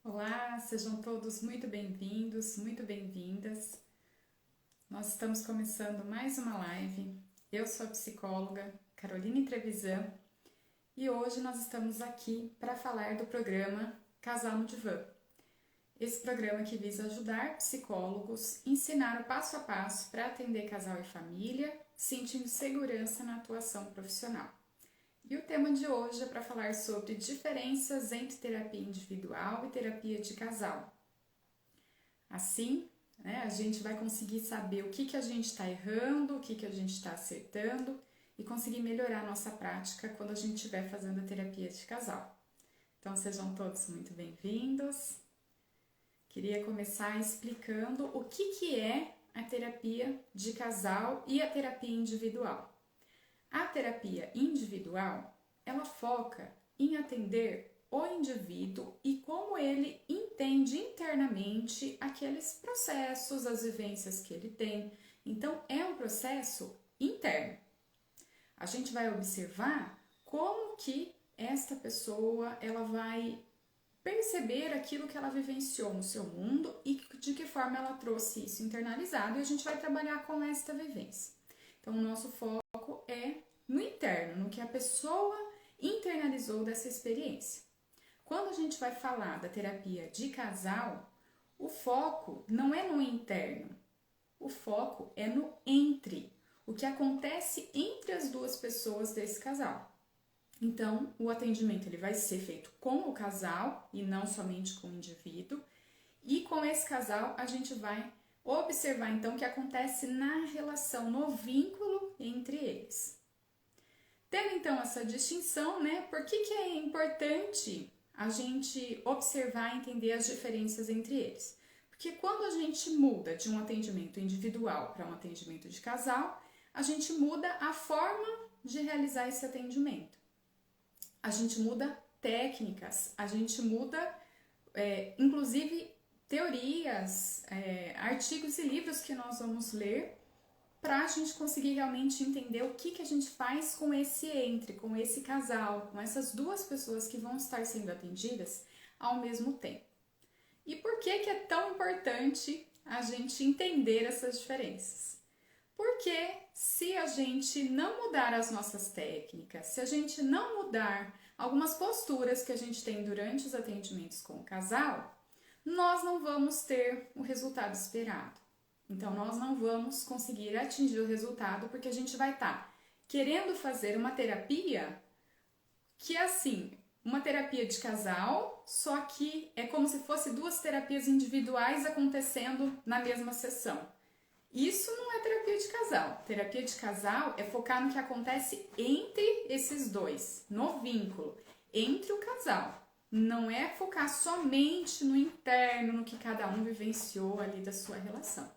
Olá, sejam todos muito bem-vindos, muito bem-vindas. Nós estamos começando mais uma live. Eu sou a psicóloga Caroline Trevisan e hoje nós estamos aqui para falar do programa Casal no Divã. Esse programa que visa ajudar psicólogos a ensinar o passo a passo para atender casal e família, sentindo segurança na atuação profissional. E o tema de hoje é para falar sobre diferenças entre terapia individual e terapia de casal. Assim, a gente vai conseguir saber o que a gente está errando, o que a gente está acertando e conseguir melhorar a nossa prática quando a gente estiver fazendo a terapia de casal. Então, sejam todos muito bem-vindos. Queria começar explicando o que é a terapia de casal e a terapia individual. A terapia individual, ela foca em atender o indivíduo e como ele entende internamente aqueles processos, as vivências que ele tem. Então, é um processo interno. A gente vai observar como que esta pessoa ela vai perceber aquilo que ela vivenciou no seu mundo e de que forma ela trouxe isso internalizado, e a gente vai trabalhar com esta vivência. Então, o nosso foco é no interno, no que a pessoa internalizou dessa experiência. Quando a gente vai falar da terapia de casal, o foco não é no interno, o foco é no entre, o que acontece entre as duas pessoas desse casal. Então, o atendimento ele vai ser feito com o casal e não somente com o indivíduo, e com esse casal a gente vai observar então o que acontece na relação, no vínculo entre eles. Tendo então essa distinção, por que é importante a gente observar e entender as diferenças entre eles? Porque quando a gente muda de um atendimento individual para um atendimento de casal, a gente muda a forma de realizar esse atendimento. A gente muda técnicas, a gente muda, inclusive, teorias, artigos e livros que nós vamos ler para a gente conseguir realmente entender o que a gente faz com esse com esse casal, com essas duas pessoas que vão estar sendo atendidas ao mesmo tempo. E por que é tão importante a gente entender essas diferenças? Porque se a gente não mudar as nossas técnicas, se a gente não mudar algumas posturas que a gente tem durante os atendimentos com o casal, nós não vamos ter o resultado esperado. Então, nós não vamos conseguir atingir o resultado porque a gente vai estar querendo fazer uma terapia que é assim, uma terapia de casal, só que é como se fosse duas terapias individuais acontecendo na mesma sessão. Isso não é terapia de casal. Terapia de casal é focar no que acontece entre esses dois, no vínculo, entre o casal. Não é focar somente no interno, no que cada um vivenciou ali da sua relação.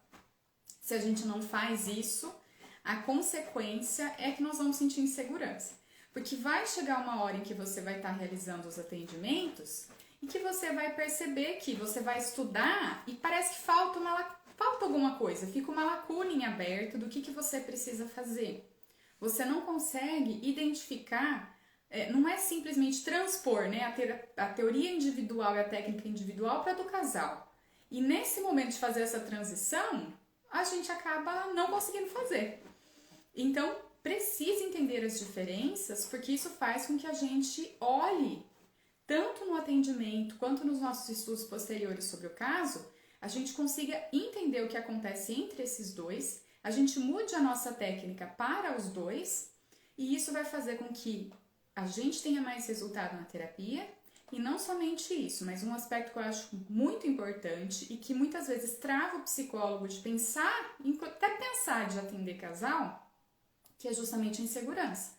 Se a gente não faz isso, a consequência é que nós vamos sentir insegurança. Porque vai chegar uma hora em que você vai estar realizando os atendimentos e que você vai perceber que você vai estudar e parece que falta alguma coisa, fica uma lacuna em aberto do que você precisa fazer. Você não consegue identificar, não é simplesmente transpor a teoria individual e a técnica individual para a do casal. E nesse momento de fazer essa transição, a gente acaba não conseguindo fazer. Então, precisa entender as diferenças, porque isso faz com que a gente olhe, tanto no atendimento quanto nos nossos estudos posteriores sobre o caso, a gente consiga entender o que acontece entre esses dois, a gente mude a nossa técnica para os dois, e isso vai fazer com que a gente tenha mais resultado na terapia. E não somente isso, mas um aspecto que eu acho muito importante e que muitas vezes trava o psicólogo de pensar, até pensar de atender casal, que é justamente a insegurança.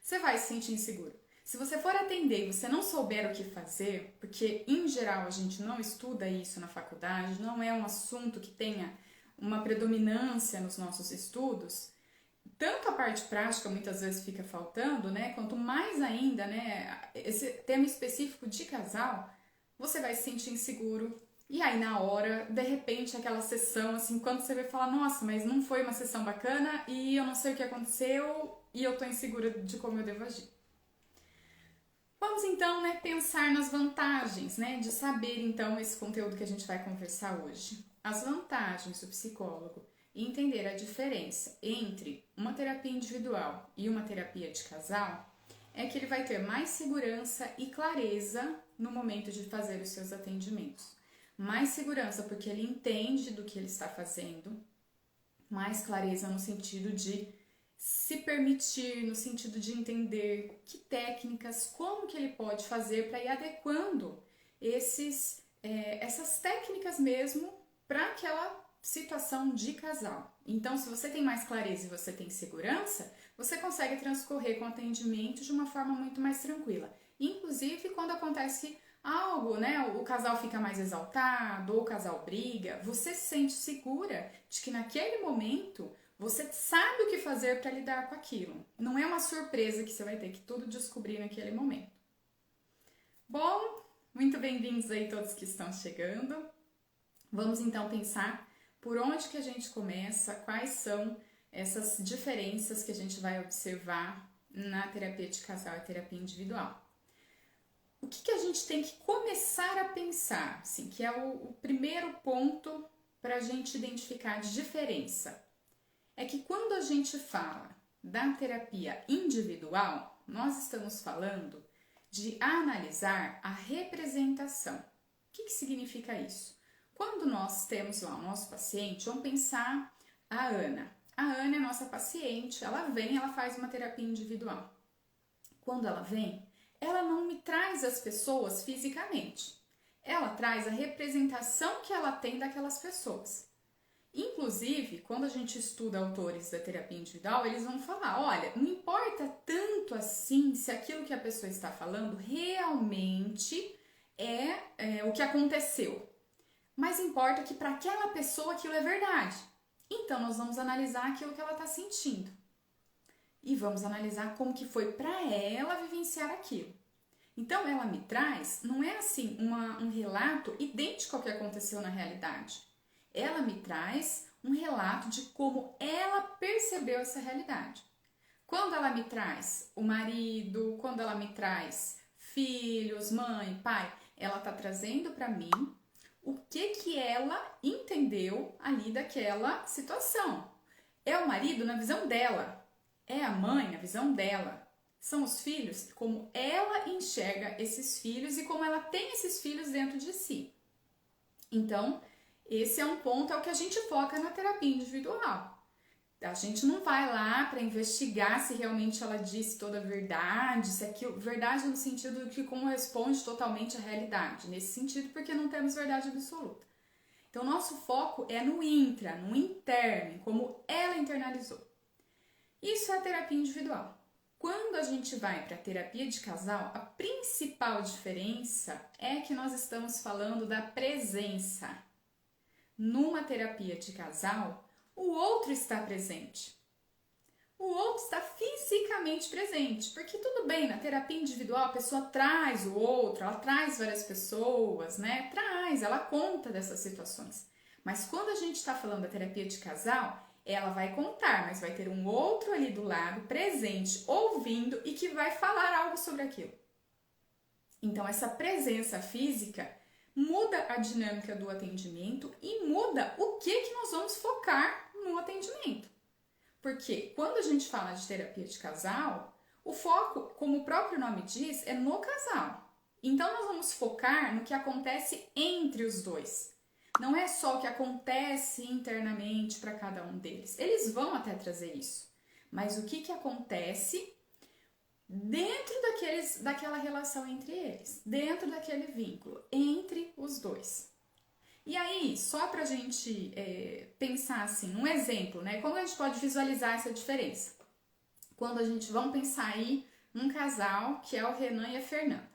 Você vai se sentir inseguro. Se você for atender e você não souber o que fazer, porque em geral a gente não estuda isso na faculdade, não é um assunto que tenha uma predominância nos nossos estudos, tanto a parte prática muitas vezes fica faltando, quanto mais ainda, esse tema específico de casal, você vai se sentir inseguro. E aí na hora, de repente, aquela sessão, assim, quando você vai falar, nossa, mas não foi uma sessão bacana e eu não sei o que aconteceu e eu tô insegura de como eu devo agir. Vamos então, pensar nas vantagens, de saber então esse conteúdo que a gente vai conversar hoje. As vantagens do psicólogo e entender a diferença entre uma terapia individual e uma terapia de casal é que ele vai ter mais segurança e clareza no momento de fazer os seus atendimentos. Mais segurança porque ele entende do que ele está fazendo, mais clareza no sentido de se permitir, no sentido de entender que técnicas, como que ele pode fazer para ir adequando essas técnicas mesmo para aquela situação de casal. Então, se você tem mais clareza e você tem segurança, você consegue transcorrer com o atendimento de uma forma muito mais tranquila. Inclusive, quando acontece algo, o casal fica mais exaltado ou o casal briga, você se sente segura de que naquele momento você sabe o que fazer para lidar com aquilo. Não é uma surpresa que você vai ter que tudo descobrir naquele momento. Bom, muito bem-vindos aí todos que estão chegando. Vamos então pensar por onde que a gente começa, quais são essas diferenças que a gente vai observar na terapia de casal e terapia individual. O que a gente tem que começar a pensar, assim, que é o primeiro ponto para a gente identificar a diferença? É que quando a gente fala da terapia individual, nós estamos falando de analisar a representação. O que significa isso? Quando nós temos lá o nosso paciente, vamos pensar a Ana. A Ana é nossa paciente, ela vem, ela faz uma terapia individual. Quando ela vem, ela não me traz as pessoas fisicamente. Ela traz a representação que ela tem daquelas pessoas. Inclusive, quando a gente estuda autores da terapia individual, eles vão falar, olha, não importa tanto assim se aquilo que a pessoa está falando realmente é o que aconteceu. Mas importa que para aquela pessoa aquilo é verdade. Então, nós vamos analisar aquilo que ela está sentindo. E vamos analisar como que foi para ela vivenciar aquilo. Então, ela me traz, não é assim um relato idêntico ao que aconteceu na realidade. Ela me traz um relato de como ela percebeu essa realidade. Quando ela me traz o marido, quando ela me traz filhos, mãe, pai, ela está trazendo para mim o que ela entendeu ali daquela situação. É o marido na visão dela, é a mãe na visão dela. São os filhos, como ela enxerga esses filhos e como ela tem esses filhos dentro de si. Então, esse é um ponto, é o que a gente foca na terapia individual. A gente não vai lá para investigar se realmente ela disse toda a verdade, se aquilo, verdade no sentido de que corresponde totalmente à realidade, nesse sentido porque não temos verdade absoluta. Então, nosso foco é no intra, no interno, em como ela internalizou. Isso é a terapia individual. Quando a gente vai para a terapia de casal, a principal diferença é que nós estamos falando da presença. Numa terapia de casal, o outro está presente. O outro está fisicamente presente, porque tudo bem, na terapia individual a pessoa traz o outro, ela traz várias pessoas, ela conta dessas situações. Mas quando a gente está falando da terapia de casal, ela vai contar, mas vai ter um outro ali do lado, presente, ouvindo e que vai falar algo sobre aquilo. Então essa presença física muda a dinâmica do atendimento e muda o que nós vamos focar no atendimento. Porque quando a gente fala de terapia de casal, o foco, como o próprio nome diz, é no casal. Então nós vamos focar no que acontece entre os dois. Não é só o que acontece internamente para cada um deles. Eles vão até trazer isso. Mas o que acontece dentro daquela relação entre eles, dentro daquele vínculo, entre os dois. E aí, só pra gente pensar assim, um exemplo, como a gente pode visualizar essa diferença? Quando vamos pensar aí num casal que é o Renan e a Fernanda.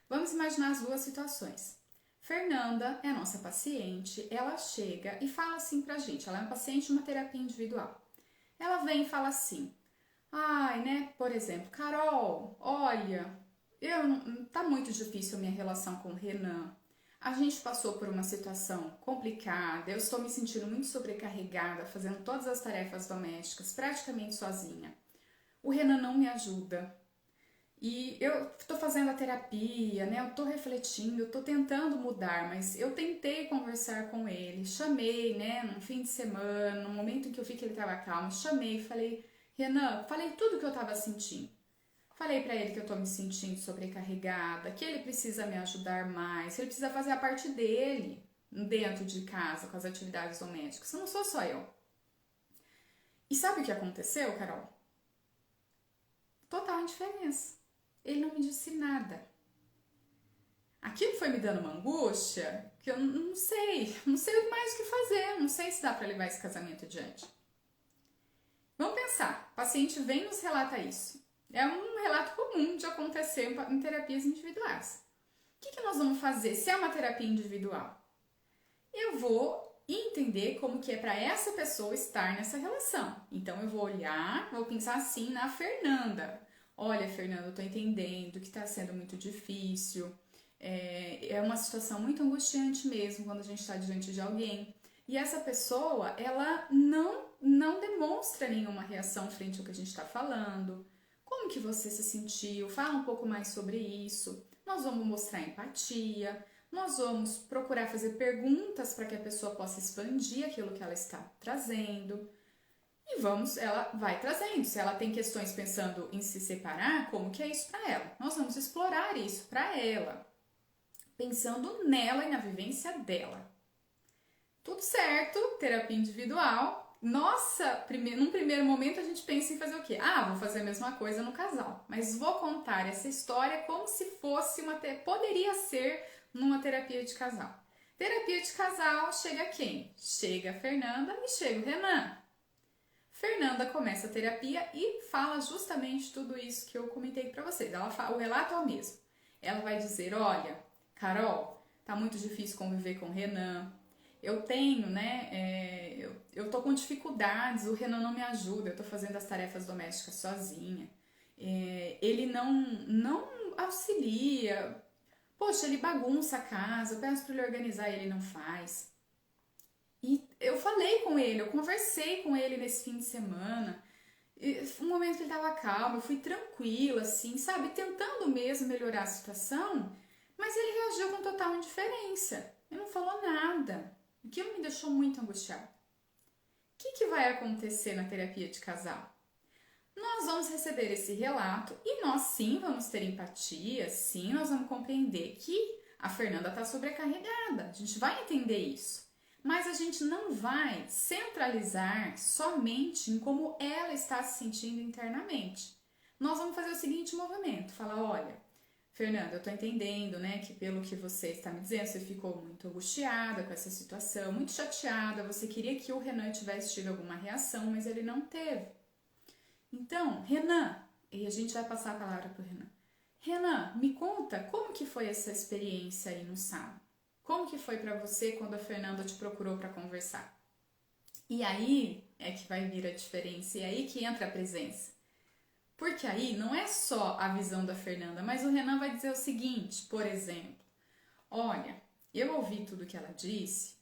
Vamos imaginar as duas situações. Fernanda é a nossa paciente, ela chega e fala assim pra gente, ela é uma paciente de uma terapia individual. Ela vem e fala assim, por exemplo, Carol, olha, tá muito difícil a minha relação com o Renan. A gente passou por uma situação complicada, eu estou me sentindo muito sobrecarregada, fazendo todas as tarefas domésticas, praticamente sozinha. O Renan não me ajuda. E eu tô fazendo a terapia, né? Eu tô refletindo, eu tô tentando mudar, mas eu tentei conversar com ele, chamei, né, num fim de semana, no momento em que eu vi que ele tava calmo, chamei, falei, Renan, falei tudo que eu tava sentindo. Falei pra ele que eu tô me sentindo sobrecarregada, que ele precisa me ajudar mais, que ele precisa fazer a parte dele dentro de casa com as atividades domésticas. Não sou só eu. E sabe o que aconteceu, Carol? Total indiferença. Ele não me disse nada. Aquilo foi me dando uma angústia que eu não sei mais o que fazer, não sei se dá para levar esse casamento adiante. Vamos pensar, o paciente vem e nos relata isso. É um relato comum de acontecer em terapias individuais. O que nós vamos fazer se é uma terapia individual? Eu vou entender como que é para essa pessoa estar nessa relação. Então eu vou olhar, vou pensar assim na Fernanda. Olha, Fernanda, eu tô entendendo que tá sendo muito difícil. É uma situação muito angustiante mesmo quando a gente está diante de alguém. E essa pessoa, ela não demonstra nenhuma reação frente ao que a gente está falando. Como que você se sentiu? Fala um pouco mais sobre isso. Nós vamos mostrar empatia. Nós vamos procurar fazer perguntas para que a pessoa possa expandir aquilo que ela está trazendo. E ela vai trazendo. Se ela tem questões pensando em se separar, como que é isso para ela? Nós vamos explorar isso para ela, pensando nela e na vivência dela. Tudo certo, terapia individual. Nossa, num primeiro momento a gente pensa em fazer o quê? Ah, vou fazer a mesma coisa no casal. Mas vou contar essa história como se fosse poderia ser numa terapia de casal. Terapia de casal, chega quem? Chega a Fernanda e chega o Renan. Fernanda começa a terapia e fala justamente tudo isso que eu comentei para vocês. O relato é o mesmo. Ela vai dizer, olha, Carol, tá muito difícil conviver com o Renan. Eu tenho, né, eu tô com dificuldades, o Renan não me ajuda, eu tô fazendo as tarefas domésticas sozinha. Ele não auxilia. Poxa, ele bagunça a casa, eu peço para ele organizar e ele não faz. E eu falei com ele, eu conversei com ele nesse fim de semana. Um momento que ele tava calmo, eu fui tranquila, assim, sabe? Tentando mesmo melhorar a situação, mas ele reagiu com total indiferença. Ele não falou nada. Aquilo me deixou muito angustiada. O que vai acontecer na terapia de casal? Nós vamos receber esse relato e nós sim vamos ter empatia, sim, nós vamos compreender que a Fernanda está sobrecarregada. A gente vai entender isso. Mas a gente não vai centralizar somente em como ela está se sentindo internamente. Nós vamos fazer o seguinte movimento, falar, olha, Fernanda, eu estou entendendo, né, que pelo que você está me dizendo, você ficou muito angustiada com essa situação, muito chateada, você queria que o Renan tivesse tido alguma reação, mas ele não teve. Então, Renan, e a gente vai passar a palavra para o Renan. Renan, me conta como que foi essa experiência aí no sábado? Como que foi para você quando a Fernanda te procurou para conversar? E aí é que vai vir a diferença, e aí que entra a presença. Porque aí não é só a visão da Fernanda, mas o Renan vai dizer o seguinte, por exemplo, olha, eu ouvi tudo que ela disse,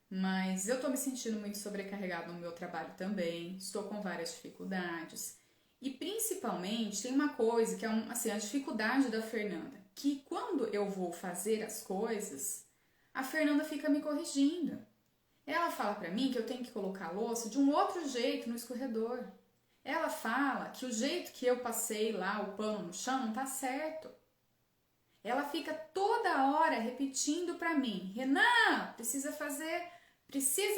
mas eu tô me sentindo muito sobrecarregado no meu trabalho também, estou com várias dificuldades. E principalmente tem uma coisa que é assim, a dificuldade da Fernanda, que quando eu vou fazer as coisas, a Fernanda fica me corrigindo. Ela fala pra mim que eu tenho que colocar a louça de um outro jeito no escorredor. Ela fala que o jeito que eu passei lá o pano no chão não tá certo. Ela fica toda hora repetindo pra mim, Renan, precisa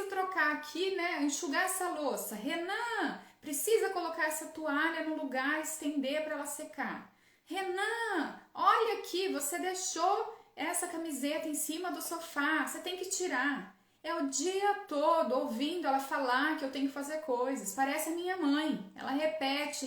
trocar aqui, né, enxugar essa louça. Renan, precisa colocar essa toalha no lugar, estender para ela secar. Renan, olha aqui, você deixou essa camiseta em cima do sofá, você tem que tirar. É o dia todo ouvindo ela falar que eu tenho que fazer coisas. Parece a minha mãe. Ela repete.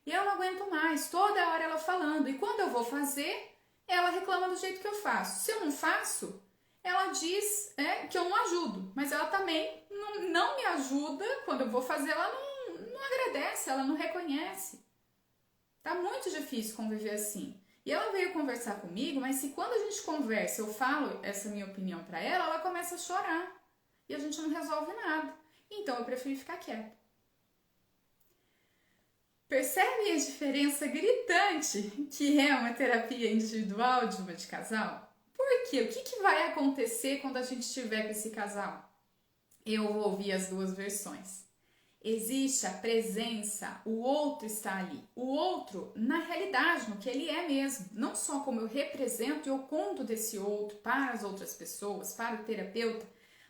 E eu não aguento mais. Toda hora ela falando. E quando eu vou fazer, ela reclama do jeito que eu faço. Se eu não faço, ela diz que eu não ajudo. Mas ela também não me ajuda. Quando eu vou fazer, ela não agradece, ela não reconhece. Tá muito difícil conviver assim. E ela veio conversar comigo, mas se quando a gente conversa eu falo essa minha opinião pra ela, ela começa a chorar. E a gente não resolve nada. Então eu prefiro ficar quieta. Percebem a diferença gritante que é uma terapia individual de uma de casal? Por quê? O que vai acontecer quando a gente estiver com esse casal? Eu vou ouvir as duas versões. Existe a presença, o outro está ali. O outro, na realidade, no que ele é mesmo. Não só como eu represento e eu conto desse outro para as outras pessoas, para o terapeuta,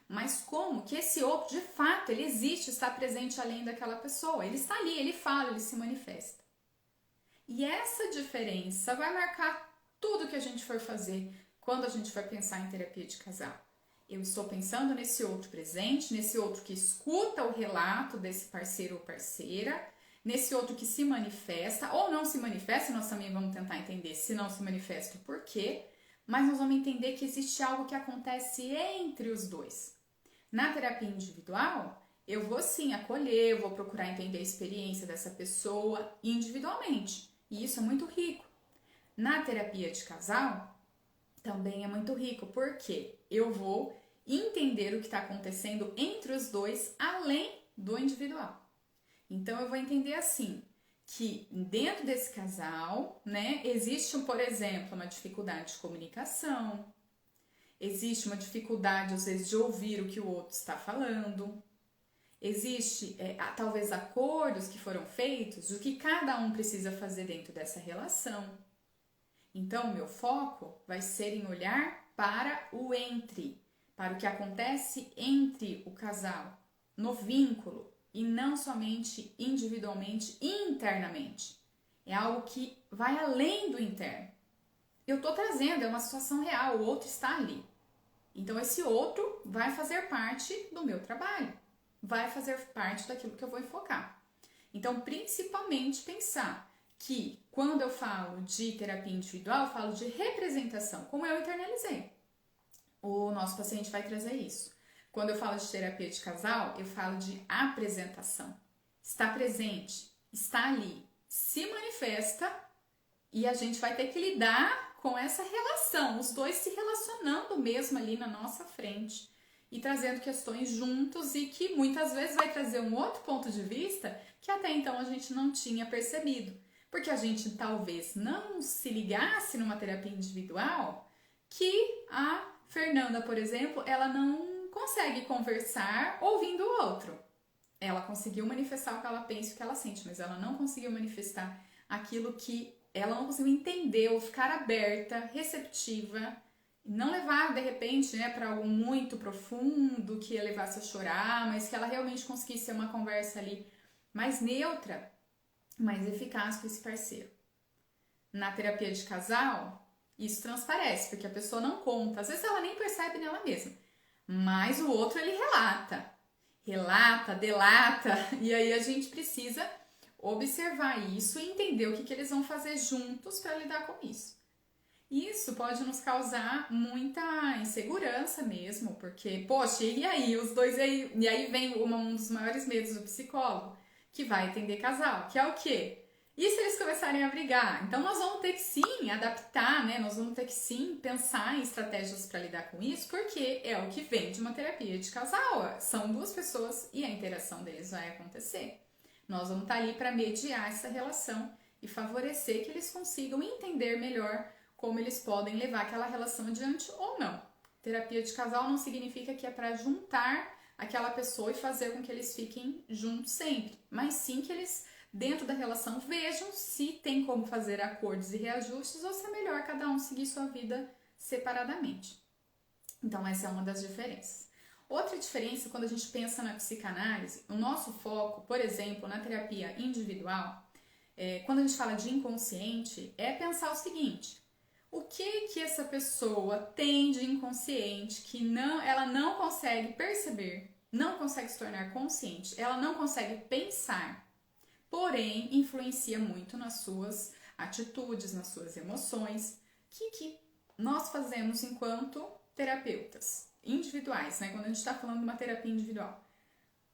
mas como que esse outro, de fato, ele existe, está presente além daquela pessoa. Ele está ali, ele fala, ele se manifesta. E essa diferença vai marcar tudo que a gente for fazer quando a gente for pensar em terapia de casal. Eu estou pensando nesse outro presente, nesse outro que escuta o relato desse parceiro ou parceira, nesse outro que se manifesta ou não se manifesta, nós também vamos tentar entender se não se manifesta o porquê, mas nós vamos entender que existe algo que acontece entre os dois. Na terapia individual, eu vou sim acolher, eu vou procurar entender a experiência dessa pessoa individualmente, e isso é muito rico. Na terapia de casal, também é muito rico, porque eu vou entender o que está acontecendo entre os dois, além do individual. Então, eu vou entender assim, que dentro desse casal, né, existe, por exemplo, uma dificuldade de comunicação, existe uma dificuldade, às vezes, de ouvir o que o outro está falando, existe, talvez, acordos que foram feitos do que cada um precisa fazer dentro dessa relação. Então, o meu foco vai ser em olhar para o entre, para o que acontece entre o casal, no vínculo, e não somente individualmente, internamente. É algo que vai além do interno. Eu estou trazendo, é uma situação real, o outro está ali. Então, esse outro vai fazer parte do meu trabalho, vai fazer parte daquilo que eu vou enfocar. Então, principalmente pensar que quando eu falo de terapia individual, eu falo de representação, como eu internalizei. O nosso paciente vai trazer isso. Quando eu falo de terapia de casal, eu falo de apresentação. Está presente, está ali, se manifesta e a gente vai ter que lidar com essa relação, os dois se relacionando mesmo ali na nossa frente e trazendo questões juntos e que muitas vezes vai trazer um outro ponto de vista que até então a gente não tinha percebido. Porque a gente talvez não se ligasse numa terapia individual que a Fernanda, por exemplo, ela não consegue conversar ouvindo o outro. Ela conseguiu manifestar o que ela pensa e o que ela sente, mas ela não conseguiu manifestar aquilo que ela não conseguiu entender ou ficar aberta, receptiva, não levar de repente, né, para algo muito profundo que a levasse a chorar, mas que ela realmente conseguisse ter uma conversa ali mais neutra, mais eficaz com esse parceiro. Na terapia de casal, isso transparece, porque a pessoa não conta, às vezes ela nem percebe nela mesma, mas o outro ele relata, delata, e aí a gente precisa observar isso e entender o que eles vão fazer juntos para lidar com isso. Isso pode nos causar muita insegurança mesmo, porque, poxa, e aí? Os dois aí. E aí vem um dos maiores medos do psicólogo, que vai atender casal, que é o quê? E se eles começarem a brigar? Então nós vamos ter que sim adaptar, né? Nós vamos ter que sim pensar em estratégias para lidar com isso, porque é o que vem de uma terapia de casal. São duas pessoas e a interação deles vai acontecer. Nós vamos estar ali para mediar essa relação e favorecer que eles consigam entender melhor como eles podem levar aquela relação adiante ou não. Terapia de casal não significa que é para juntar aquela pessoa e fazer com que eles fiquem juntos sempre, mas sim que eles, dentro da relação, vejam se tem como fazer acordos e reajustes ou se é melhor cada um seguir sua vida separadamente. Então, essa é uma das diferenças. Outra diferença, quando a gente pensa na psicanálise, o nosso foco, por exemplo, na terapia individual, quando a gente fala de inconsciente, é pensar o seguinte: o que essa pessoa tem de inconsciente que ela não consegue perceber, não consegue se tornar consciente, ela não consegue pensar, porém influencia muito nas suas atitudes, nas suas emoções, que nós fazemos enquanto terapeutas individuais, né? Quando a gente está falando de uma terapia individual.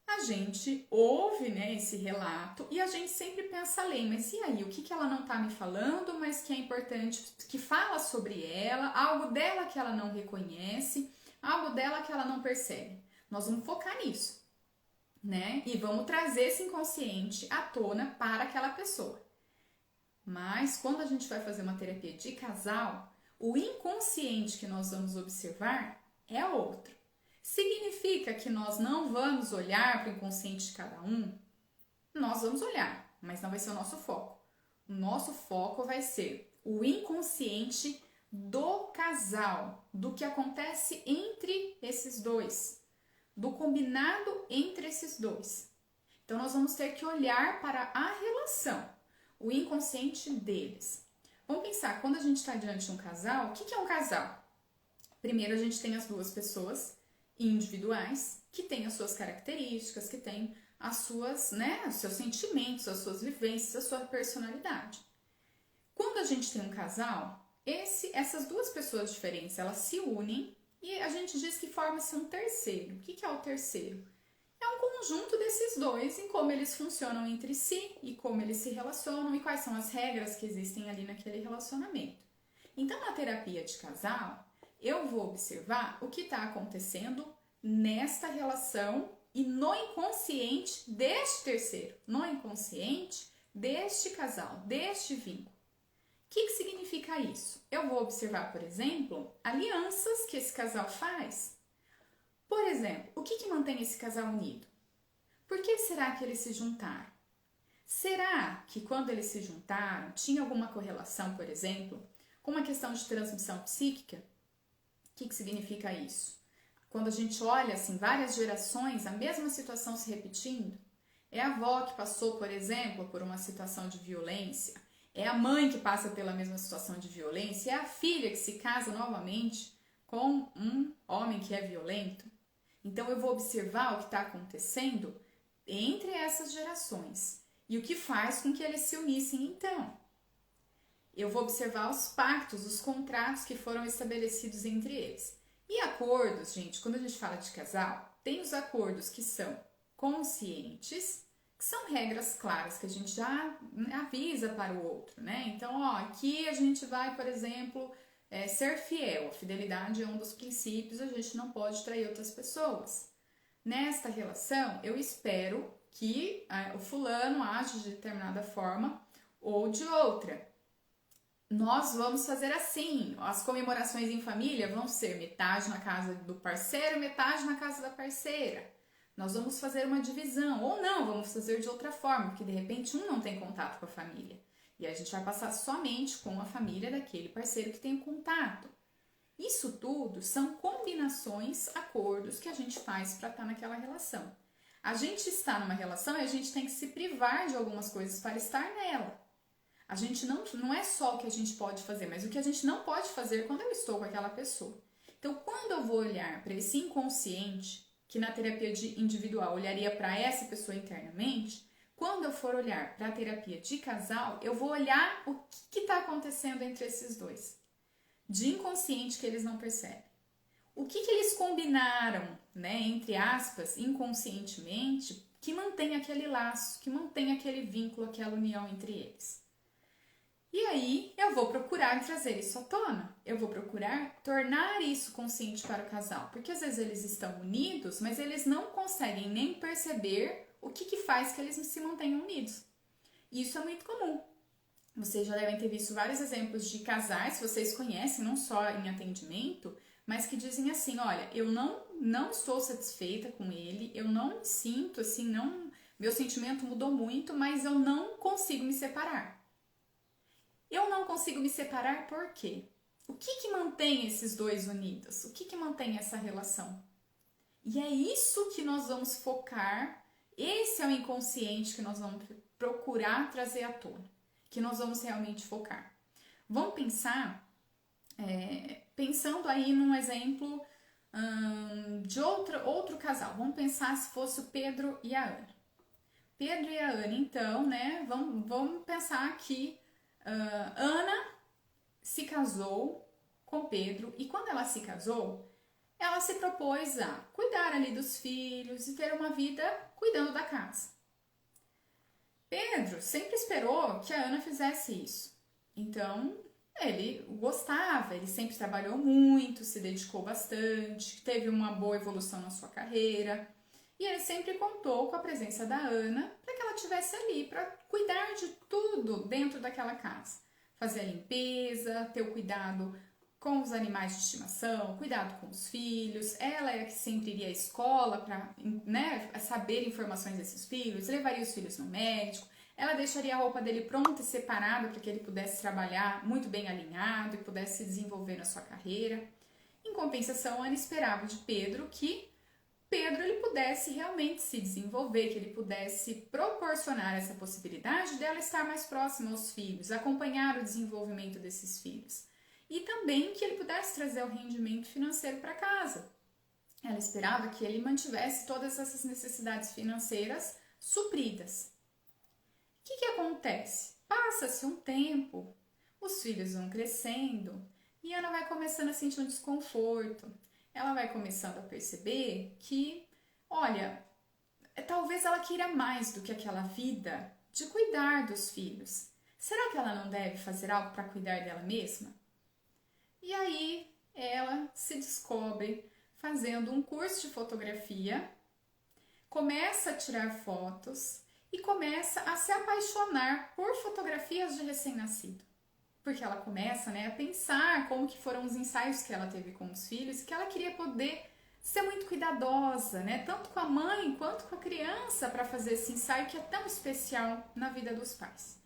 A gente ouve, né, esse relato e a gente sempre pensa além, mas e aí, o que ela não está me falando, mas que é importante, que fala sobre ela, algo dela que ela não reconhece, algo dela que ela não percebe. Nós vamos focar nisso. né? E vamos trazer esse inconsciente à tona para aquela pessoa. Mas quando a gente vai fazer uma terapia de casal, o inconsciente que nós vamos observar é outro. Significa que nós não vamos olhar para o inconsciente de cada um? Nós vamos olhar, mas não vai ser o nosso foco. O nosso foco vai ser o inconsciente do casal, do que acontece entre esses dois, do combinado entre esses dois. Então nós vamos ter que olhar para a relação, o inconsciente deles. Vamos pensar, quando a gente está diante de um casal, o que é um casal? Primeiro a gente tem as duas pessoas individuais, que têm as suas características, que têm as suas, né, os seus sentimentos, as suas vivências, a sua personalidade. Quando a gente tem um casal, essas duas pessoas diferentes, elas se unem e a gente diz que forma-se um terceiro. O que é o terceiro? É um conjunto desses dois em como eles funcionam entre si e como eles se relacionam e quais são as regras que existem ali naquele relacionamento. Então, na terapia de casal, eu vou observar o que está acontecendo nesta relação e no inconsciente deste terceiro, no inconsciente deste casal, deste vínculo. O que significa isso? Eu vou observar, por exemplo, alianças que esse casal faz. Por exemplo, o que mantém esse casal unido? Por que será que eles se juntaram? Será que quando eles se juntaram tinha alguma correlação, por exemplo, com uma questão de transmissão psíquica? O que significa isso? Quando a gente olha assim, várias gerações, a mesma situação se repetindo, é a avó que passou, por exemplo, por uma situação de violência, é a mãe que passa pela mesma situação de violência, é a filha que se casa novamente com um homem que é violento. Então eu vou observar o que está acontecendo entre essas gerações e o que faz com que eles se unissem então. Eu vou observar os pactos, os contratos que foram estabelecidos entre eles. E acordos, gente, quando a gente fala de casal, tem os acordos que são conscientes, que são regras claras que a gente já avisa para o outro, né? Então, aqui a gente vai, por exemplo, ser fiel. A fidelidade é um dos princípios, a gente não pode trair outras pessoas. Nesta relação, eu espero que o fulano age de determinada forma ou de outra. Nós vamos fazer assim, as comemorações em família vão ser metade na casa do parceiro, metade na casa da parceira. Nós vamos fazer uma divisão, ou não, vamos fazer de outra forma, porque de repente um não tem contato com a família. E a gente vai passar somente com a família daquele parceiro que tem o contato. Isso tudo são combinações, acordos que a gente faz para estar naquela relação. A gente está numa relação e a gente tem que se privar de algumas coisas para estar nela. A gente não é só o que a gente pode fazer, mas o que a gente não pode fazer quando eu estou com aquela pessoa. Então, quando eu vou olhar para esse inconsciente, que na terapia individual olharia para essa pessoa internamente, quando eu for olhar para a terapia de casal, eu vou olhar o que está acontecendo entre esses dois, de inconsciente que eles não percebem. O que eles combinaram, né, entre aspas, inconscientemente, que mantém aquele laço, que mantém aquele vínculo, aquela união entre eles. E aí eu vou procurar trazer isso à tona, eu vou procurar tornar isso consciente para o casal, porque às vezes eles estão unidos, mas eles não conseguem nem perceber o que faz que eles se mantenham unidos. E isso é muito comum. Vocês já devem ter visto vários exemplos de casais que vocês conhecem, não só em atendimento, mas que dizem assim, olha, eu não estou satisfeita com ele, eu não me sinto assim, meu sentimento mudou muito, mas eu não consigo me separar. Eu não consigo me separar por quê? O que mantém esses dois unidos? O que mantém essa relação? E é isso que nós vamos focar, esse é o inconsciente que nós vamos procurar trazer à tona, que nós vamos realmente focar. Vamos pensar, pensando aí num exemplo de outro casal. Vamos pensar se fosse o Pedro e a Ana. Pedro e a Ana, então, né? Vamos pensar que Ana se casou com Pedro e quando ela se casou, ela se propôs a cuidar ali dos filhos e ter uma vida cuidando da casa. Pedro sempre esperou que a Ana fizesse isso. Então, ele gostava, ele sempre trabalhou muito, se dedicou bastante, teve uma boa evolução na sua carreira. E ele sempre contou com a presença da Ana para que ela estivesse ali para cuidar de tudo dentro daquela casa. Fazer a limpeza, ter o cuidado com os animais de estimação, cuidado com os filhos. Ela era que sempre iria à escola para, né, saber informações desses filhos, levaria os filhos no médico. Ela deixaria a roupa dele pronta e separada para que ele pudesse trabalhar muito bem alinhado e pudesse se desenvolver na sua carreira. Em compensação, Ana esperava de Pedro que ele pudesse realmente se desenvolver, que ele pudesse proporcionar essa possibilidade dela estar mais próxima aos filhos, acompanhar o desenvolvimento desses filhos. E também que ele pudesse trazer o rendimento financeiro para casa. Ela esperava que ele mantivesse todas essas necessidades financeiras supridas. O que acontece? Passa-se um tempo, os filhos vão crescendo e Ana vai começando a sentir um desconforto. Ela vai começando a perceber que, olha, talvez ela queira mais do que aquela vida de cuidar dos filhos. Será que ela não deve fazer algo para cuidar dela mesma? E aí ela se descobre fazendo um curso de fotografia, começa a tirar fotos e começa a se apaixonar por fotografias de recém-nascido. Porque ela começa, né, a pensar como que foram os ensaios que ela teve com os filhos e que ela queria poder ser muito cuidadosa, né, tanto com a mãe quanto com a criança para fazer esse ensaio que é tão especial na vida dos pais.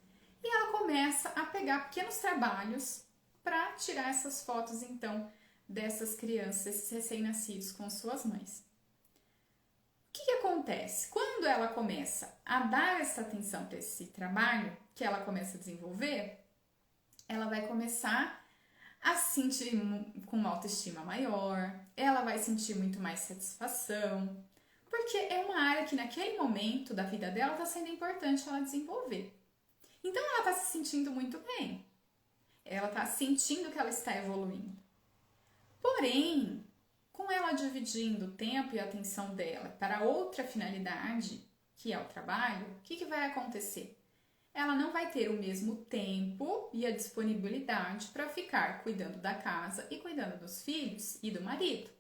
E ela começa a pegar pequenos trabalhos para tirar essas fotos, então, dessas crianças, esses recém-nascidos com suas mães. O que acontece? Quando ela começa a dar essa atenção para esse trabalho, que ela começa a desenvolver, ela vai começar a se sentir com uma autoestima maior, ela vai sentir muito mais satisfação, porque é uma área que naquele momento da vida dela está sendo importante ela desenvolver. Então ela está se sentindo muito bem, ela está sentindo que ela está evoluindo. Porém, com ela dividindo o tempo e a atenção dela para outra finalidade, que é o trabalho, o que vai acontecer? Ela não vai ter o mesmo tempo e a disponibilidade para ficar cuidando da casa e cuidando dos filhos e do marido.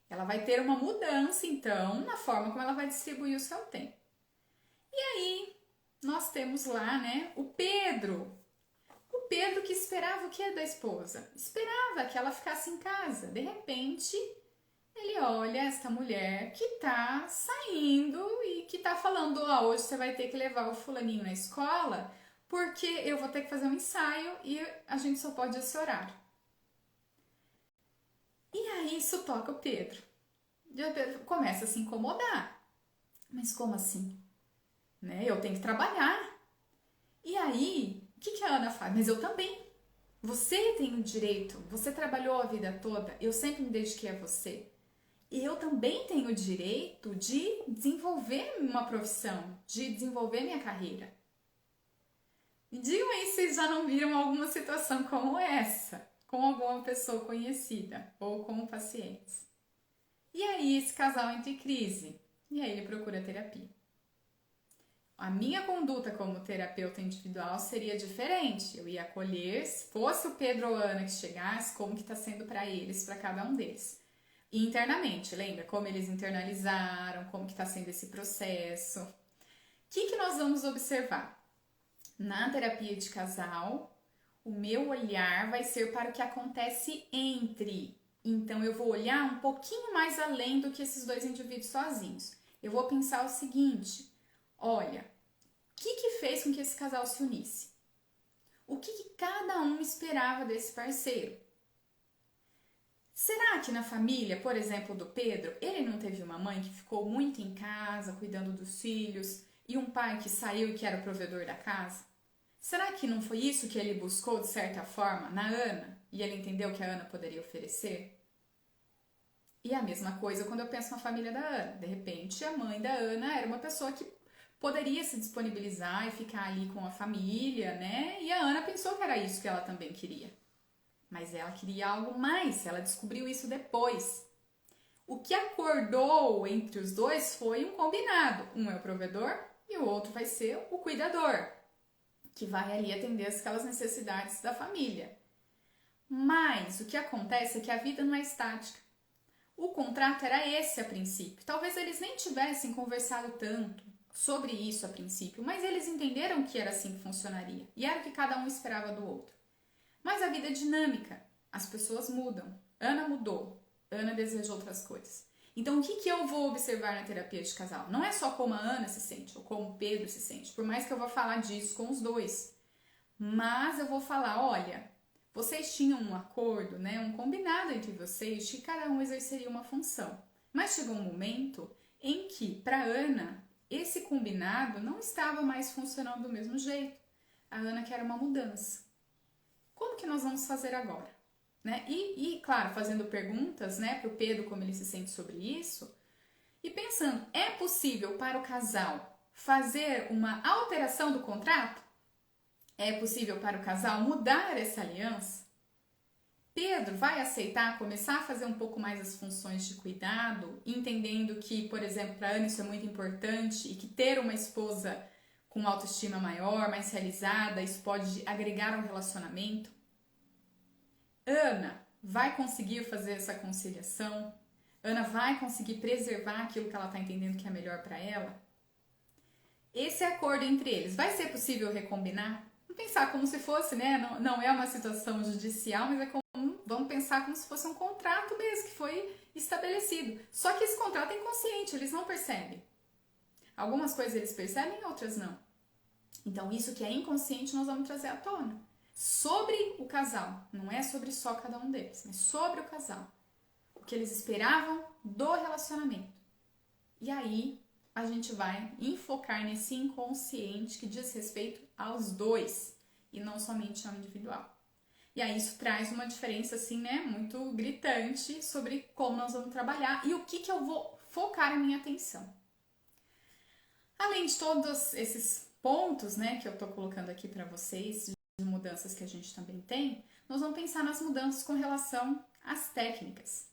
Ela vai ter uma mudança, então, na forma como ela vai distribuir o seu tempo. E aí, nós temos lá, né, o Pedro. O Pedro que esperava o que da esposa? Esperava que ela ficasse em casa. De repente, ele olha esta mulher que tá saindo e que tá falando, hoje você vai ter que levar o fulaninho na escola porque eu vou ter que fazer um ensaio e a gente só pode esse horário. E aí isso toca o Pedro. E o Pedro começa a se incomodar. Mas como assim? Né? Eu tenho que trabalhar. E aí, o que a Ana faz? Mas eu também. Você tem o direito, você trabalhou a vida toda, eu sempre me dediquei a você. E eu também tenho o direito de desenvolver uma profissão, de desenvolver minha carreira. Me digam aí se vocês já não viram alguma situação como essa, com alguma pessoa conhecida ou com pacientes. E aí esse casal entra em crise, e aí ele procura terapia. A minha conduta como terapeuta individual seria diferente. Eu ia acolher, se fosse o Pedro ou a Ana que chegasse, como que está sendo para eles, para cada um deles. E internamente, lembra? Como eles internalizaram, como que está sendo esse processo. O que nós vamos observar? Na terapia de casal, o meu olhar vai ser para o que acontece entre. Então, eu vou olhar um pouquinho mais além do que esses dois indivíduos sozinhos. Eu vou pensar o seguinte, olha, o que fez com que esse casal se unisse? O que cada um esperava desse parceiro? Será que na família, por exemplo, do Pedro, ele não teve uma mãe que ficou muito em casa, cuidando dos filhos, e um pai que saiu e que era o provedor da casa? Será que não foi isso que ele buscou, de certa forma, na Ana, e ele entendeu que a Ana poderia oferecer? E a mesma coisa quando eu penso na família da Ana. De repente, a mãe da Ana era uma pessoa que poderia se disponibilizar e ficar ali com a família, né? E a Ana pensou que era isso que ela também queria. Mas ela queria algo mais, ela descobriu isso depois. O que acordou entre os dois foi um combinado. Um é o provedor e o outro vai ser o cuidador, que vai ali atender aquelas necessidades da família. Mas o que acontece é que a vida não é estática. O contrato era esse a princípio. Talvez eles nem tivessem conversado tanto sobre isso a princípio, mas eles entenderam que era assim que funcionaria e era o que cada um esperava do outro. Mas a vida é dinâmica, as pessoas mudam. Ana mudou, Ana deseja outras coisas. Então, o que eu vou observar na terapia de casal? Não é só como a Ana se sente ou como o Pedro se sente, por mais que eu vou falar disso com os dois. Mas eu vou falar, olha, vocês tinham um acordo, né, um combinado entre vocês de que cada um exerceria uma função. Mas chegou um momento em que, para Ana, esse combinado não estava mais funcionando do mesmo jeito. A Ana quer uma mudança. Como que nós vamos fazer agora? Né? E claro, fazendo perguntas, né, para o Pedro como ele se sente sobre isso, e pensando, é possível para o casal fazer uma alteração do contrato? É possível para o casal mudar essa aliança? Pedro vai aceitar começar a fazer um pouco mais as funções de cuidado, entendendo que, por exemplo, para Ana isso é muito importante e que ter uma esposa com autoestima maior, mais realizada, isso pode agregar ao relacionamento? Ana vai conseguir fazer essa conciliação? Ana vai conseguir preservar aquilo que ela está entendendo que é melhor para ela? Esse acordo entre eles, vai ser possível recombinar? Vamos pensar como se fosse, né? Não é uma situação judicial, mas é como, vamos pensar como se fosse um contrato mesmo, que foi estabelecido. Só que esse contrato é inconsciente, eles não percebem. Algumas coisas eles percebem, outras não. Então, isso que é inconsciente nós vamos trazer à tona. Sobre o casal, não é sobre só cada um deles, mas sobre o casal. O que eles esperavam do relacionamento. E aí, a gente vai enfocar nesse inconsciente que diz respeito aos dois e não somente ao individual. E aí isso traz uma diferença assim, né, muito gritante sobre como nós vamos trabalhar e o que eu vou focar a minha atenção. Além de todos esses pontos, né, que eu tô colocando aqui para vocês, de mudanças que a gente também tem, nós vamos pensar nas mudanças com relação às técnicas.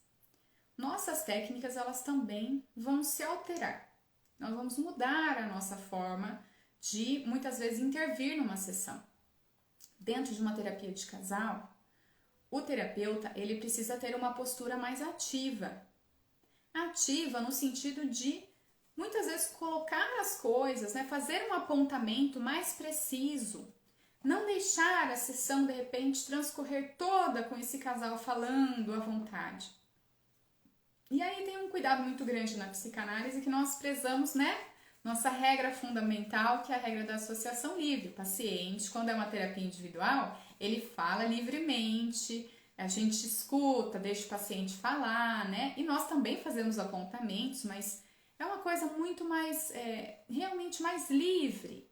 Nossas técnicas, elas também vão se alterar. Nós vamos mudar a nossa forma de, muitas vezes, intervir numa sessão. Dentro de uma terapia de casal, o terapeuta, ele precisa ter uma postura mais ativa. Ativa no sentido de, muitas vezes, colocar as coisas, né, fazer um apontamento mais preciso. Não deixar a sessão, de repente, transcorrer toda com esse casal falando à vontade. E aí tem um cuidado muito grande na psicanálise que nós prezamos, né? Nossa regra fundamental, que é a regra da associação livre. O paciente, quando é uma terapia individual, ele fala livremente, a gente escuta, deixa o paciente falar, né? E nós também fazemos apontamentos, mas é uma coisa muito mais, realmente mais livre.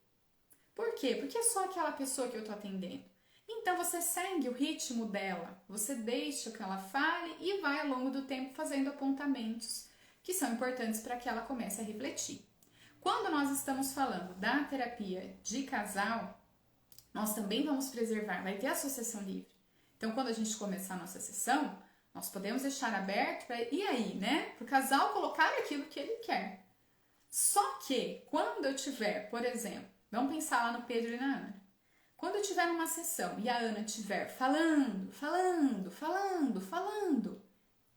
Por quê? Porque é só aquela pessoa que eu tô atendendo. Então você segue o ritmo dela, você deixa que ela fale e vai ao longo do tempo fazendo apontamentos que são importantes para que ela comece a refletir. Quando nós estamos falando da terapia de casal, nós também vamos preservar, vai ter associação livre. Então quando a gente começar a nossa sessão, nós podemos deixar aberto para, e aí, né? Para o casal colocar aquilo que ele quer. Só que quando eu tiver, por exemplo, vamos pensar lá no Pedro e na Ana. Quando eu estiver numa sessão e a Ana estiver falando,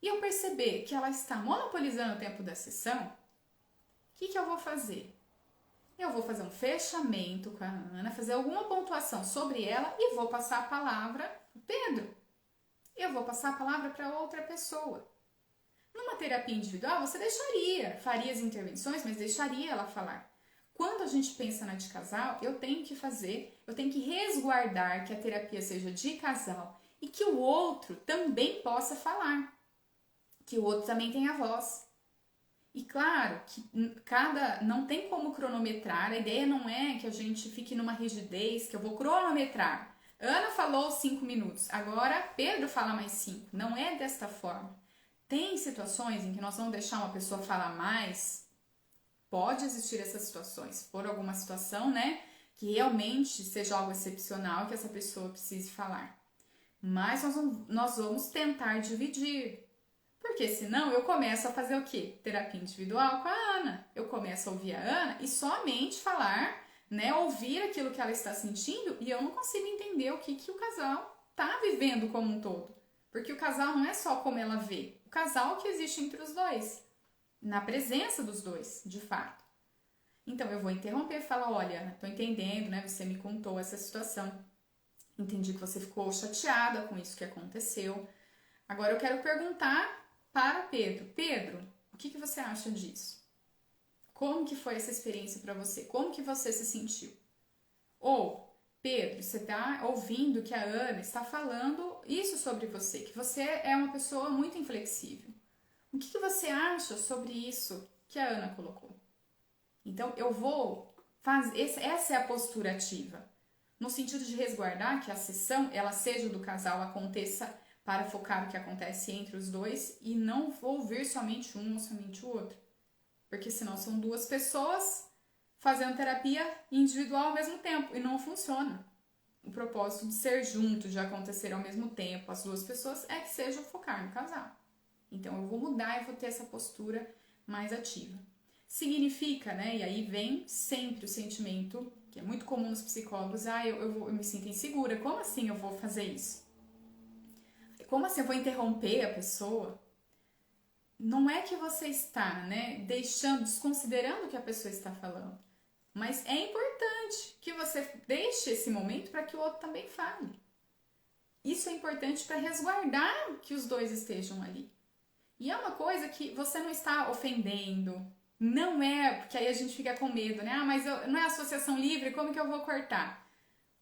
e eu perceber que ela está monopolizando o tempo da sessão, o que eu vou fazer? Eu vou fazer um fechamento com a Ana, fazer alguma pontuação sobre ela e vou passar a palavra para o Pedro. Eu vou passar a palavra para outra pessoa. Numa terapia individual, você faria as intervenções, mas deixaria ela falar. Quando a gente pensa na de casal, eu tenho que resguardar que a terapia seja de casal e que o outro também possa falar, que o outro também tenha voz. E claro, que não tem como cronometrar, a ideia não é que a gente fique numa rigidez, que eu vou cronometrar. Ana falou 5 minutos, agora Pedro fala mais 5. Não é desta forma. Tem situações em que nós vamos deixar uma pessoa falar mais. Pode existir essas situações, se for alguma situação, né, que realmente seja algo excepcional que essa pessoa precise falar. Mas nós vamos tentar dividir, porque senão eu começo a fazer o quê? Terapia individual com a Ana. Eu começo a ouvir a Ana e somente falar, né, ouvir aquilo que ela está sentindo e eu não consigo entender o que o casal está vivendo como um todo. Porque o casal não é só como ela vê, o casal que existe entre os dois, na presença dos dois, de fato. Então eu vou interromper e falar, olha, tô entendendo, né? Você me contou essa situação. Entendi que você ficou chateada com isso que aconteceu. Agora eu quero perguntar para Pedro. Pedro, o que você acha disso? Como que foi essa experiência para você? Como que você se sentiu? Ou, Pedro, você está ouvindo que a Ana está falando isso sobre você, que você é uma pessoa muito inflexível. O que você acha sobre isso que a Ana colocou? Então, eu vou fazer... Essa é a postura ativa. No sentido de resguardar que a sessão, ela seja do casal, aconteça para focar o que acontece entre os dois e não vou ouvir somente um ou somente o outro. Porque senão são duas pessoas fazendo terapia individual ao mesmo tempo e não funciona. O propósito de ser junto, de acontecer ao mesmo tempo, as duas pessoas, é que seja focar no casal. Então eu vou mudar e vou ter essa postura mais ativa. Significa, né? E aí vem sempre o sentimento, que é muito comum nos psicólogos, eu me sinto insegura. Como assim eu vou fazer isso? Como assim eu vou interromper a pessoa? Não é que você está, né, desconsiderando o que a pessoa está falando. Mas é importante que você deixe esse momento para que o outro também fale. Isso é importante para resguardar que os dois estejam ali. E é uma coisa que você não está ofendendo. Não é, porque aí a gente fica com medo, né? Mas não é associação livre, como que eu vou cortar?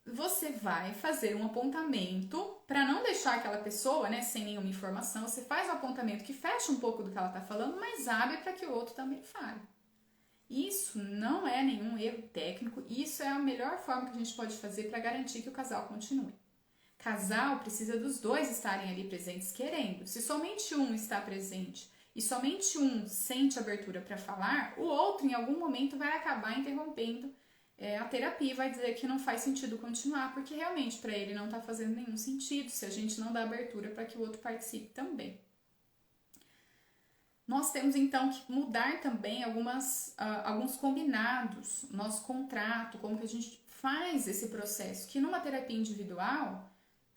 Você vai fazer um apontamento para não deixar aquela pessoa, né, sem nenhuma informação. Você faz um apontamento que fecha um pouco do que ela está falando, mas abre para que o outro também fale. Isso não é nenhum erro técnico, isso é a melhor forma que a gente pode fazer para garantir que o casal continue. Casal precisa dos dois estarem ali presentes querendo. Se somente um está presente e somente um sente abertura para falar, o outro em algum momento vai acabar interrompendo a terapia e vai dizer que não faz sentido continuar, porque realmente para ele não está fazendo nenhum sentido se a gente não dá abertura para que o outro participe também. Nós temos então que mudar também alguns combinados, nosso contrato, como que a gente faz esse processo, que numa terapia individual,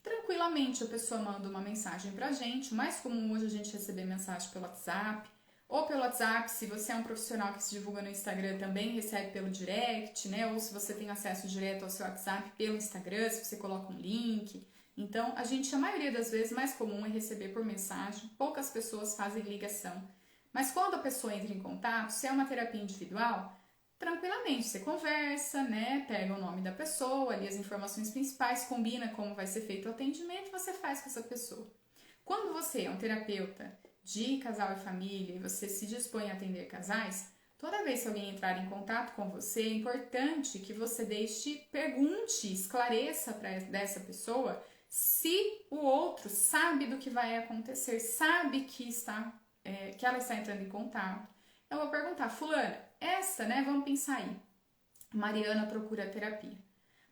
tranquilamente a pessoa manda uma mensagem pra gente, o mais comum hoje a gente receber mensagem pelo WhatsApp, ou pelo WhatsApp, se você é um profissional que se divulga no Instagram, também recebe pelo direct, né? Ou se você tem acesso direto ao seu WhatsApp pelo Instagram, se você coloca um link. Então, a maioria das vezes, mais comum é receber por mensagem, poucas pessoas fazem ligação. Mas quando a pessoa entra em contato, se é uma terapia individual, tranquilamente, você conversa, né? Pega o nome da pessoa, ali as informações principais, combina como vai ser feito o atendimento e você faz com essa pessoa. Quando você é um terapeuta de casal e família e você se dispõe a atender casais, toda vez que alguém entrar em contato com você, é importante que você pergunte, esclareça para essa pessoa se o outro sabe do que vai acontecer, sabe que ela está entrando em contato. Eu vou perguntar, fulana, vamos pensar aí. Mariana procura terapia.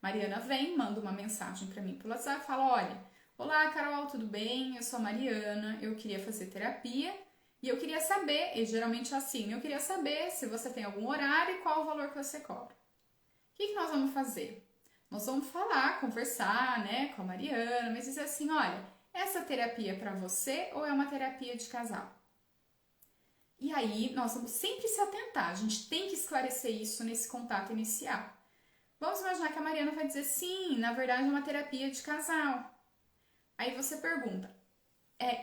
Mariana vem, manda uma mensagem para mim pelo WhatsApp, fala, olha, olá, Carol, tudo bem? Eu sou a Mariana, eu queria fazer terapia e eu queria saber, e geralmente é assim, eu queria saber se você tem algum horário e qual o valor que você cobra. O que nós vamos fazer? Nós vamos conversar, né, com a Mariana, mas dizer assim, olha, essa terapia é para você ou é uma terapia de casal? E aí, nós vamos sempre se atentar, a gente tem que esclarecer isso nesse contato inicial. Vamos imaginar que a Mariana vai dizer, sim, na verdade é uma terapia de casal. Aí você pergunta,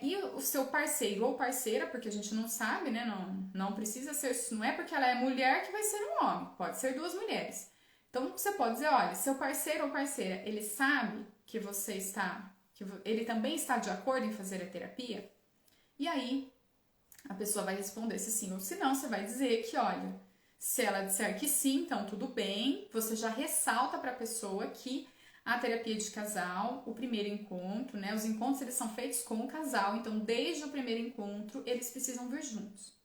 e o seu parceiro ou parceira, porque a gente não sabe, né? Não precisa ser, não é porque ela é mulher que vai ser um homem, pode ser duas mulheres. Então você pode dizer, olha, seu parceiro ou parceira, ele sabe que ele também está de acordo em fazer a terapia? E aí a pessoa vai responder se sim ou se não, você vai dizer que, olha, se ela disser que sim, então tudo bem, você já ressalta para a pessoa que a terapia de casal, o primeiro encontro, né? Os encontros eles são feitos com o casal, então desde o primeiro encontro eles precisam vir juntos.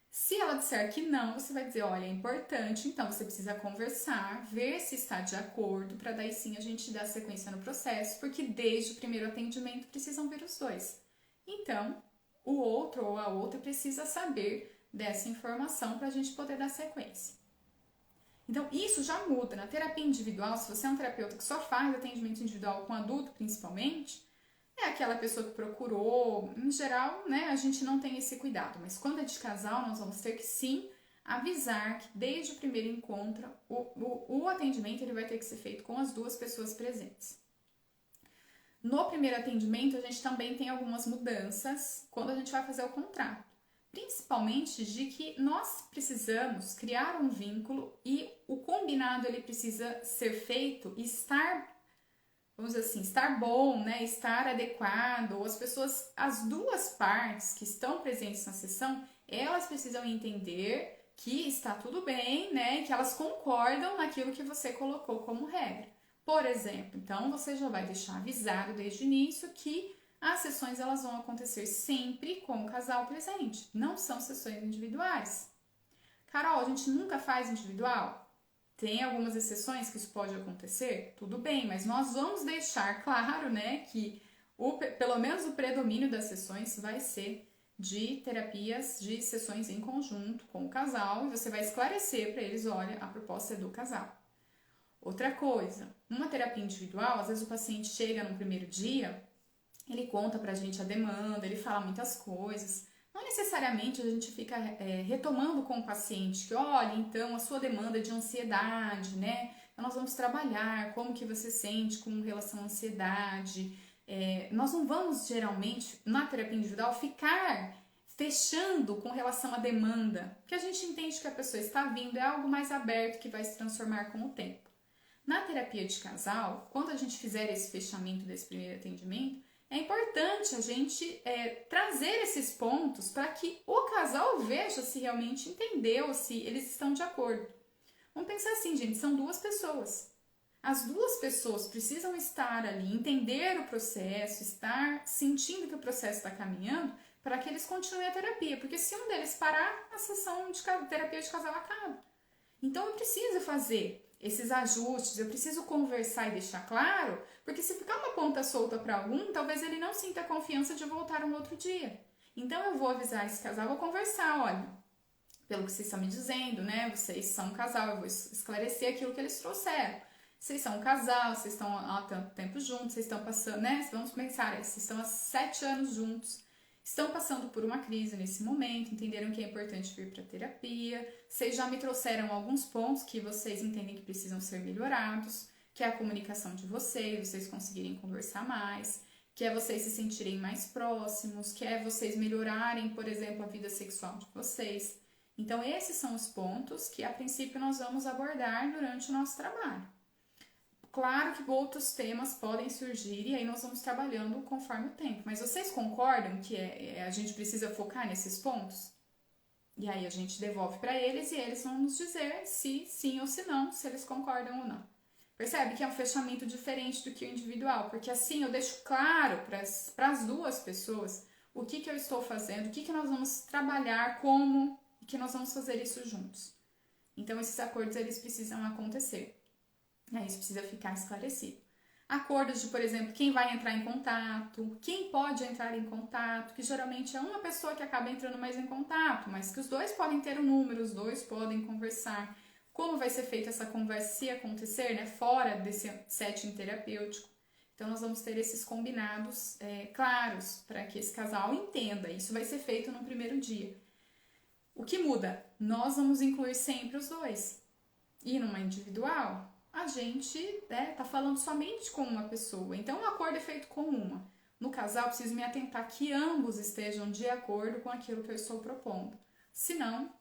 Se ela disser que não, você vai dizer, olha, é importante, então você precisa conversar, ver se está de acordo, para daí sim a gente dar sequência no processo, porque desde o primeiro atendimento precisam vir os dois. Então, o outro ou a outra precisa saber dessa informação para a gente poder dar sequência. Então, isso já muda. Na terapia individual, se você é um terapeuta que só faz atendimento individual com adulto, principalmente, é aquela pessoa que procurou. Em geral, né, a gente não tem esse cuidado, mas quando é de casal, nós vamos ter que sim avisar que desde o primeiro encontro o atendimento ele vai ter que ser feito com as duas pessoas presentes. No primeiro atendimento, a gente também tem algumas mudanças quando a gente vai fazer o contrato. Principalmente de que nós precisamos criar um vínculo e o combinado ele precisa ser feito e estar, vamos dizer assim, estar bom, né? Estar adequado. As pessoas, as duas partes que estão presentes na sessão, elas precisam entender que está tudo bem, né? Que elas concordam naquilo que você colocou como regra. Por exemplo, então você já vai deixar avisado desde o início que as sessões elas vão acontecer sempre com o casal presente, não são sessões individuais. Carol, a gente nunca faz individual? Tem algumas exceções que isso pode acontecer? Tudo bem, mas nós vamos deixar claro, né, que pelo menos o predomínio das sessões vai ser de terapias, de sessões em conjunto com o casal, e você vai esclarecer para eles, olha, a proposta é do casal. Outra coisa, numa terapia individual, às vezes o paciente chega no primeiro dia, ele conta pra gente a demanda, ele fala muitas coisas. Não necessariamente a gente fica retomando com o paciente que, olha, então a sua demanda é de ansiedade, né? Então nós vamos trabalhar como que você sente com relação à ansiedade. Nós não vamos, geralmente, na terapia individual, ficar fechando com relação à demanda, porque a gente entende que a pessoa está vindo, é algo mais aberto que vai se transformar com o tempo. Na terapia de casal, quando a gente fizer esse fechamento desse primeiro atendimento, é importante a gente trazer esses pontos para que o casal veja se realmente entendeu, se eles estão de acordo. Vamos pensar assim, gente, são duas pessoas. As duas pessoas precisam estar ali, entender o processo, estar sentindo que o processo está caminhando para que eles continuem a terapia. Porque se um deles parar, a sessão de terapia de casal acaba. Então eu preciso fazer esses ajustes, eu preciso conversar e deixar claro, porque se ficar uma ponta solta para algum, talvez ele não sinta a confiança de voltar um outro dia. Então eu vou avisar esse casal, vou conversar, olha, pelo que vocês estão me dizendo, né? Vocês são um casal, eu vou esclarecer aquilo que eles trouxeram. Vocês são um casal, vocês estão há tanto tempo juntos, vocês estão passando, né? Vamos pensar, vocês estão há 7 anos juntos. Estão passando por uma crise nesse momento, entenderam que é importante vir para terapia. Vocês já me trouxeram alguns pontos que vocês entendem que precisam ser melhorados, que é a comunicação de vocês conseguirem conversar mais, que é vocês se sentirem mais próximos, que é vocês melhorarem, por exemplo, a vida sexual de vocês. Então, esses são os pontos que, a princípio, nós vamos abordar durante o nosso trabalho. Claro que outros temas podem surgir e aí nós vamos trabalhando conforme o tempo. Mas vocês concordam que a gente precisa focar nesses pontos? E aí a gente devolve para eles e eles vão nos dizer se sim ou se não, se eles concordam ou não. Percebe que é um fechamento diferente do que o individual, porque assim eu deixo claro para as duas pessoas o que eu estou fazendo, o que nós vamos trabalhar, como e que nós vamos fazer isso juntos. Então esses acordos eles precisam acontecer. Isso precisa ficar esclarecido. Acordos de, por exemplo, quem vai entrar em contato, quem pode entrar em contato, que geralmente é uma pessoa que acaba entrando mais em contato, mas que os dois podem ter um número, os dois podem conversar. Como vai ser feita essa conversa se acontecer, né, fora desse setting terapêutico. Então, nós vamos ter esses combinados claros para que esse casal entenda. Isso vai ser feito no primeiro dia. O que muda? Nós vamos incluir sempre os dois. E numa individual, a gente tá falando somente com uma pessoa. Então, o acordo é feito com uma. No casal, eu preciso me atentar que ambos estejam de acordo com aquilo que eu estou propondo. Se não,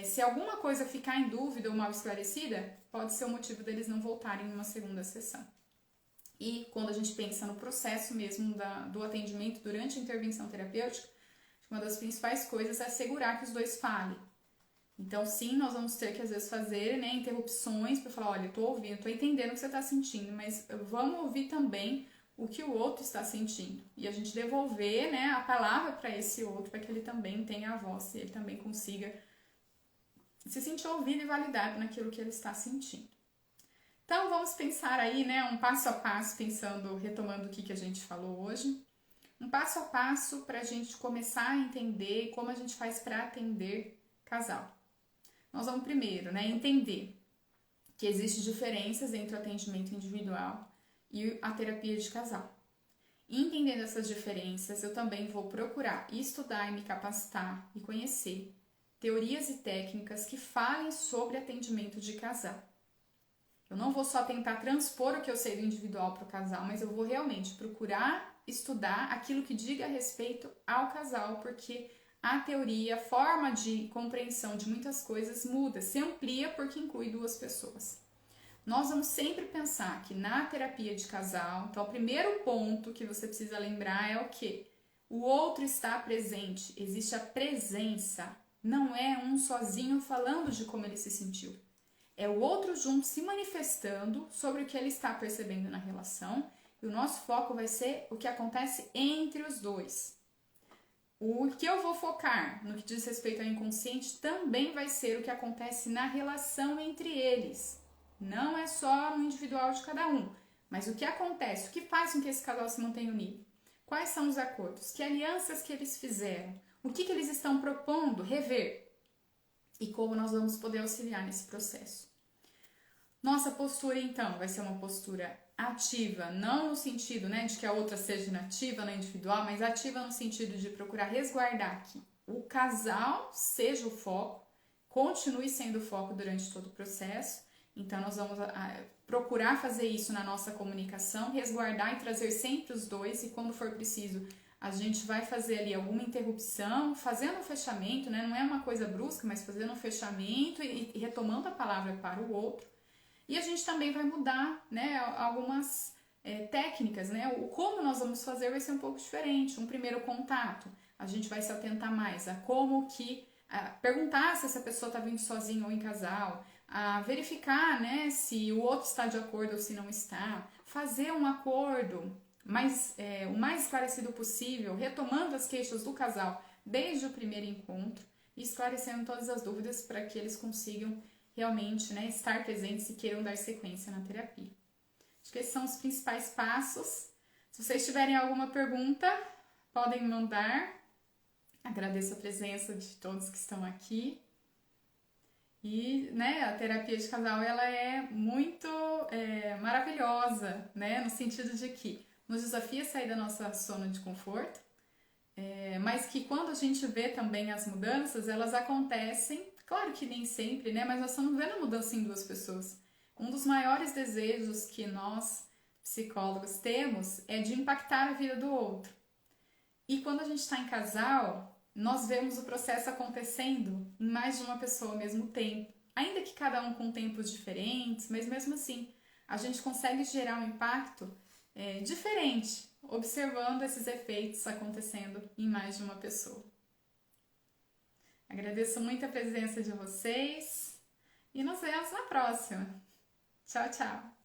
se alguma coisa ficar em dúvida ou mal esclarecida, pode ser o motivo deles não voltarem numa segunda sessão. E quando a gente pensa no processo mesmo do atendimento durante a intervenção terapêutica, uma das principais coisas é assegurar que os dois falem. Então, sim, nós vamos ter que, às vezes, fazer interrupções para falar, olha, eu tô ouvindo, eu tô entendendo o que você está sentindo, mas vamos ouvir também o que o outro está sentindo. E a gente devolver a palavra para esse outro, para que ele também tenha a voz, e ele também consiga se sentir ouvido e validado naquilo que ele está sentindo. Então, vamos pensar aí, um passo a passo, retomando o que a gente falou hoje. Um passo a passo para a gente começar a entender como a gente faz para atender casal. Nós vamos primeiro, entender que existem diferenças entre o atendimento individual e a terapia de casal. Entendendo essas diferenças, eu também vou procurar estudar e me capacitar e conhecer teorias e técnicas que falem sobre atendimento de casal. Eu não vou só tentar transpor o que eu sei do individual para o casal, mas eu vou realmente procurar estudar aquilo que diga respeito ao casal, porque a teoria, a forma de compreensão de muitas coisas muda, se amplia porque inclui duas pessoas. Nós vamos sempre pensar que na terapia de casal, então o primeiro ponto que você precisa lembrar é o quê? O outro está presente, existe a presença, não é um sozinho falando de como ele se sentiu. É o outro junto se manifestando sobre o que ele está percebendo na relação, e o nosso foco vai ser o que acontece entre os dois. O que eu vou focar no que diz respeito ao inconsciente também vai ser o que acontece na relação entre eles. Não é só no individual de cada um, mas o que acontece, o que faz com que esse casal se mantenha unido. Quais são os acordos? Que alianças que eles fizeram? O que eles estão propondo rever? E como nós vamos poder auxiliar nesse processo. Nossa postura, então, vai ser uma postura ativa, não no sentido, de que a outra seja inativa, não individual, mas ativa no sentido de procurar resguardar que o casal seja o foco, continue sendo o foco durante todo o processo. Então, nós vamos procurar fazer isso na nossa comunicação, resguardar e trazer sempre os dois, e quando for preciso, a gente vai fazer ali alguma interrupção, fazendo um fechamento, Não é uma coisa brusca, mas fazendo um fechamento e retomando a palavra para o outro. E a gente também vai mudar, algumas técnicas, O como nós vamos fazer vai ser um pouco diferente. Um primeiro contato, a gente vai se atentar mais a como que... perguntar se essa pessoa está vindo sozinha ou em casal, a verificar, se o outro está de acordo ou se não está, fazer um acordo o mais esclarecido possível, retomando as queixas do casal desde o primeiro encontro e esclarecendo todas as dúvidas para que eles consigam realmente estar presentes e queiram dar sequência na terapia. Acho que esses são os principais passos. Se vocês tiverem alguma pergunta, podem mandar. Agradeço a presença de todos que estão aqui. E a terapia de casal ela é muito maravilhosa, no sentido de que nos desafia a sair da nossa zona de conforto, mas que quando a gente vê também as mudanças, elas acontecem. Claro que nem sempre, mas nós estamos vendo a mudança em duas pessoas. Um dos maiores desejos que nós, psicólogos, temos é de impactar a vida do outro. E quando a gente está em casal, nós vemos o processo acontecendo em mais de uma pessoa ao mesmo tempo. Ainda que cada um com tempos diferentes, mas mesmo assim, a gente consegue gerar um impacto diferente, observando esses efeitos acontecendo em mais de uma pessoa. Agradeço muito a presença de vocês e nos vemos na próxima. Tchau, tchau!